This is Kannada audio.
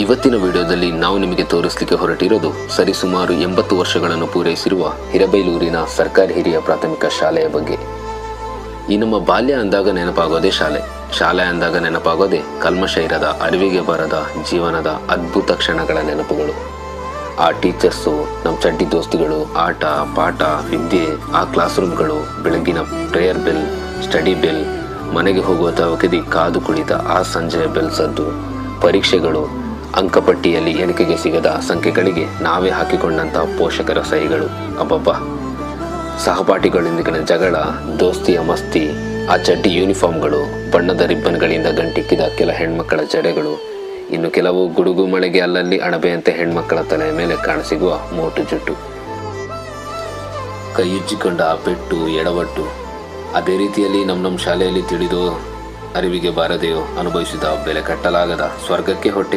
ಇವತ್ತಿನ ವಿಡಿಯೋದಲ್ಲಿ ನಾವು ನಿಮಗೆ ತೋರಿಸಲಿಕ್ಕೆ ಹೊರಟಿರೋದು ಸರಿಸುಮಾರು 80 ವರ್ಷಗಳನ್ನು ಪೂರೈಸಿರುವ ಹಿರೇಬೈಲೂರಿನ ಸರ್ಕಾರಿ ಹಿರಿಯ ಪ್ರಾಥಮಿಕ ಶಾಲೆಯ ಬಗ್ಗೆ. ಈ ನಮ್ಮ ಬಾಲ್ಯ ಅಂದಾಗ ನೆನಪಾಗೋದೇ ಶಾಲೆ ಅಂದಾಗ ನೆನಪಾಗೋದೇ ಕಲ್ಮಶ ಇರದ, ಅರಿವಿಗೆ ಬರದ ಜೀವನದ ಅದ್ಭುತ ಕ್ಷಣಗಳ ನೆನಪುಗಳು. ಆ ಟೀಚರ್ಸು, ನಮ್ಮ ಚಡ್ಡಿ ದೋಸ್ತಿಗಳು, ಆಟ ಪಾಠ, ವಿದ್ಯೆ, ಆ ಕ್ಲಾಸ್ ರೂಮ್ಗಳು, ಬೆಳಗಿನ ಪ್ರೇಯರ್ ಬೆಲ್, ಸ್ಟಡಿ ಬೆಲ್, ಮನೆಗೆ ಹೋಗುವ ತವಕದಿ ಕಾದು ಕುಳಿತ ಆ ಸಂಜೆಯ ಬೆಲ್ ಸದ್ದು, ಪರೀಕ್ಷೆಗಳು, ಅಂಕಪಟ್ಟಿಯಲ್ಲಿ ಎಣಿಕೆಗೆ ಸಿಗದ ಸಂಖ್ಯೆಗಳಿಗೆ ನಾವೇ ಹಾಕಿಕೊಂಡಂಥ ಪೋಷಕರ ಸಹಿಗಳು, ಅಬ್ಬಬ್ಬ, ಸಹಪಾಠಿಗಳೊಂದಿಗಿನ ಜಗಳ, ದೋಸ್ತಿಯ ಮಸ್ತಿ, ಆ ಚಡ್ಡಿ ಯೂನಿಫಾರ್ಮ್ಗಳು, ಬಣ್ಣದ ರಿಬ್ಬನ್ಗಳಿಂದ ಗಂಟಿಕ್ಕಿದ ಕೆಲ ಹೆಣ್ಮಕ್ಕಳ ಜಡೆಗಳು, ಇನ್ನು ಕೆಲವು ಗುಡುಗು ಮಳೆಗೆ ಅಲ್ಲಲ್ಲಿ ಅಣಬೆಯಂತೆ ಹೆಣ್ಮಕ್ಕಳ ತಲೆಯ ಮೇಲೆ ಕಾಣಸಿಗುವ ಮೋಟು ಜುಟ್ಟು, ಕೈಯುಜ್ಜಿಕೊಂಡ ಆ ಪೆಟ್ಟು, ಎಡವಟ್ಟು, ಅದೇ ರೀತಿಯಲ್ಲಿ ನಮ್ಮ ಶಾಲೆಯಲ್ಲಿ ತಿಳಿದೋ ಅರಿವಿಗೆ ಬಾರದೆಯೋ ಅನುಭವಿಸಿದ ಬೆಲೆ ಕಟ್ಟಲಾಗದ ಸ್ವರ್ಗಕ್ಕೆ ಹೊಟ್ಟೆ